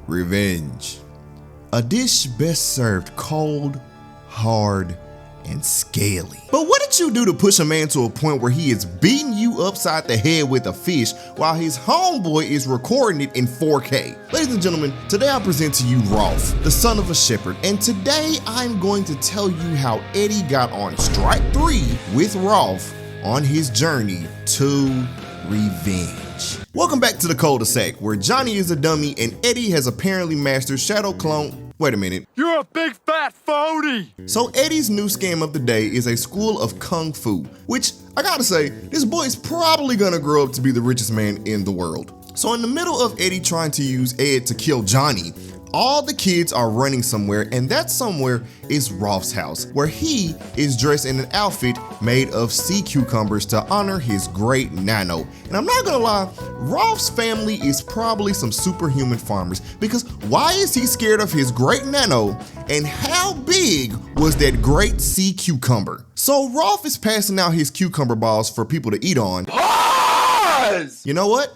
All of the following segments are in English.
Revenge. A dish best served cold, hard, and scaly. But what did you do to push a man to a point where he is beating you upside the head with a fish while his homeboy is recording it in 4K? Ladies and gentlemen, today I present to you Rolf, the son of a shepherd, and today I'm going to tell you how Eddy got on strike 3 with Rolf on his journey to revenge. Welcome back to the cul-de-sac, where Johnny is a dummy and Eddy has apparently mastered shadow clone. Wait a minute. You're a big fat phony! So Eddy's new scam of the day is a school of kung fu, which I gotta say, this boy is probably gonna grow up to be the richest man in the world. So in the middle of Eddy trying to use Ed to kill Johnny, all the kids are running somewhere, and that somewhere is Rolf's house, where he is dressed in an outfit made of sea cucumbers to honor his great nano. And I'm not gonna lie, Rolf's family is probably some superhuman farmers, because why is he scared of his great nano, and how big was that great sea cucumber? So Rolf is passing out his cucumber balls for people to eat on. Pause! You know what?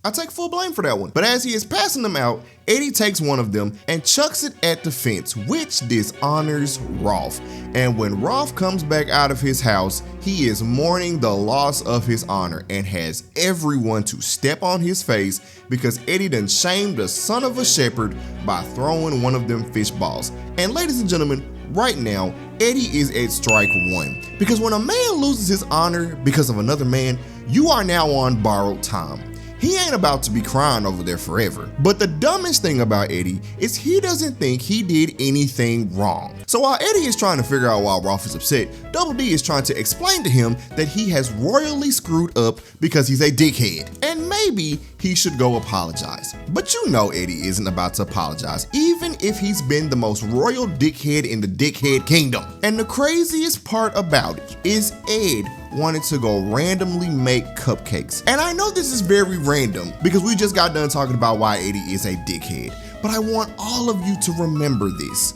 I take full blame for that one. But as he is passing them out, Eddy takes one of them and chucks it at the fence, which dishonors Rolf. And when Rolf comes back out of his house, he is mourning the loss of his honor and has everyone to step on his face because Eddy done shamed the son of a shepherd by throwing one of them fish balls. And ladies and gentlemen, right now, Eddy is at strike 1. Because when a man loses his honor because of another man, you are now on borrowed time. He ain't about to be crying over there forever. But the dumbest thing about Eddy is he doesn't think he did anything wrong. So while Eddy is trying to figure out why Rolf is upset, Double D is trying to explain to him that he has royally screwed up because he's a dickhead, and maybe he should go apologize. But you know Eddy isn't about to apologize, even if he's been the most royal dickhead in the dickhead kingdom. And the craziest part about it is Ed wanted to go randomly make cupcakes. And I know this is very random because we just got done talking about why Eddy is a dickhead, but I want all of you to remember this.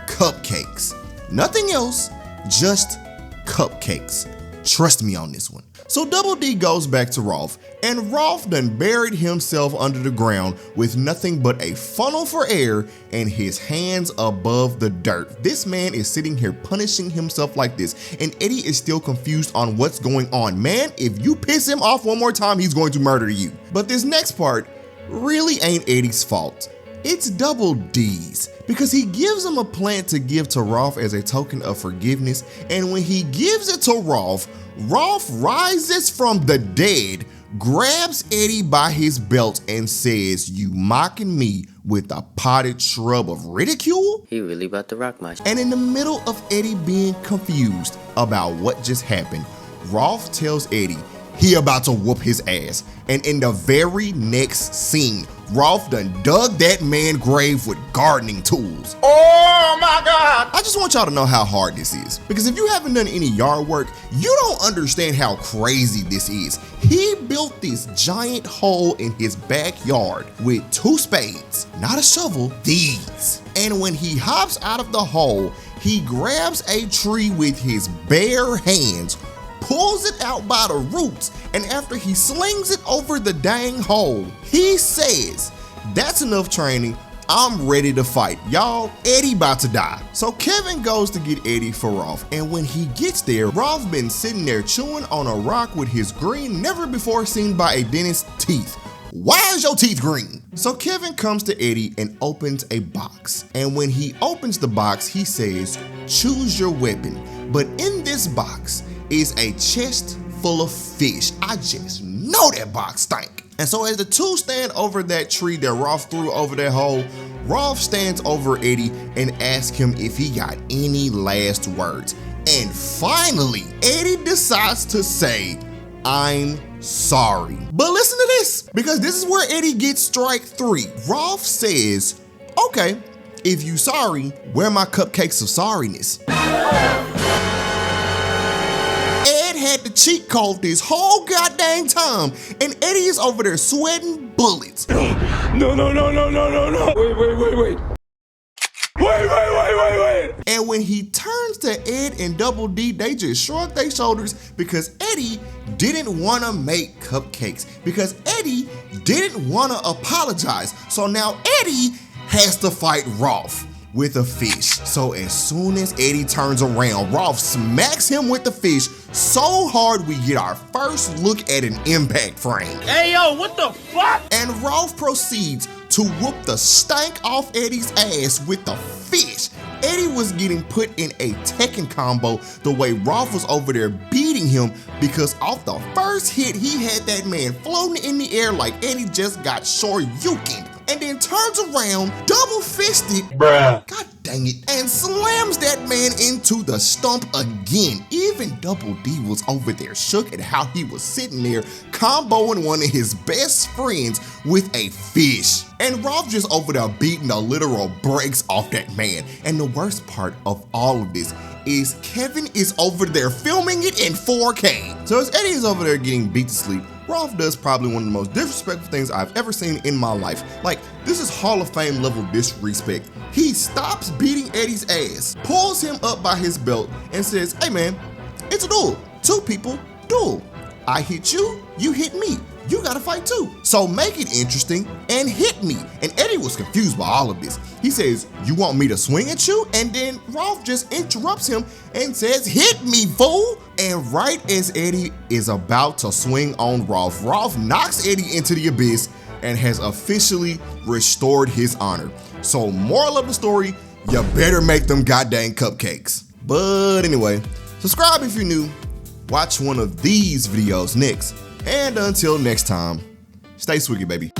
Cupcakes. Nothing else, just cupcakes. Trust me on this one. So Double D goes back to Rolf, and Rolf done buried himself under the ground with nothing but a funnel for air and his hands above the dirt. This man is sitting here punishing himself like this, and Eddy is still confused on what's going on. Man, if you piss him off one more time, he's going to murder you. But this next part really ain't Eddy's fault. It's Double D's, because he gives him a plant to give to Rolf as a token of forgiveness, and when he gives it to Rolf, Rolf rises from the dead, grabs Eddy by his belt and says, "You mocking me with a potted shrub of ridicule?" He really about to rock my shit. And in the middle of Eddy being confused about what just happened, Rolf tells Eddy he about to whoop his ass. And in the very next scene, Rolf done dug that man's grave with gardening tools. Oh my God! I just want y'all to know how hard this is, because if you haven't done any yard work, you don't understand how crazy this is. He built this giant hole in his backyard with 2 spades, not a shovel, these. And when he hops out of the hole, he grabs a tree with his bare hands, pulls it out by the roots, and after he slings it over the dang hole, he says, "That's enough training, I'm ready to fight. Y'all, Eddy about to die." So Kevin goes to get Eddy for Rolf, and when he gets there, Rolf been sitting there chewing on a rock with his green, never before seen by a dentist teeth. Why is your teeth green? So Kevin comes to Eddy and opens a box. And when he opens the box, he says, "Choose your weapon." But in this box is a chest full of fish. I just know that box stank. And so as the two stand over that tree that Rolf threw over that hole, Rolf stands over Eddy and asks him if he got any last words. And finally, Eddy decides to say, "I'm sorry." But listen to this, because this is where Eddy gets strike 3. Rolf says, "Okay, if you sorry, where my cupcakes of sorriness?" Had the cheat code this whole goddamn time, and Eddy is over there sweating bullets. No. Wait. And when he turns to Ed and Double D, they just shrug their shoulders because Eddy didn't want to make cupcakes, because Eddy didn't want to apologize. So now Eddy has to fight Rolf with a fish. So as soon as Eddy turns around, Rolf smacks him with the fish so hard we get our first look at an impact frame. Hey, yo, what the fuck? And Rolf proceeds to whoop the stank off Eddy's ass with the fish. Eddy was getting put in a Tekken combo the way Rolf was over there beating him, because off the first hit he had that man floating in the air like Eddy just got shoryukened, and then turns around, double-fisted, Bruh. God dang it, and slams that man into the stump again. Even Double D was over there shook at how he was sitting there comboing one of his best friends with a fish. And Rolf just over there beating the literal brakes off that man. And the worst part of all of this is Kevin is over there filming it in 4K. So as Eddy is over there getting beat to sleep, Rolf does probably one of the most disrespectful things I've ever seen in my life. Like, this is Hall of Fame level disrespect. He stops beating Eddy's ass, pulls him up by his belt, and says, hey man, it's a duel. Two people, duel. I hit you, you hit me. You gotta fight too. So make it interesting and hit me. And Eddy was confused by all of this. He says, you want me to swing at you? And then Rolf just interrupts him and says, hit me, fool. And right as Eddy is about to swing on Rolf, Rolf knocks Eddy into the abyss and has officially restored his honor. So moral of the story, you better make them goddamn cupcakes. But anyway, subscribe if you're new. Watch one of these videos next. And until next time, stay swiggy, baby.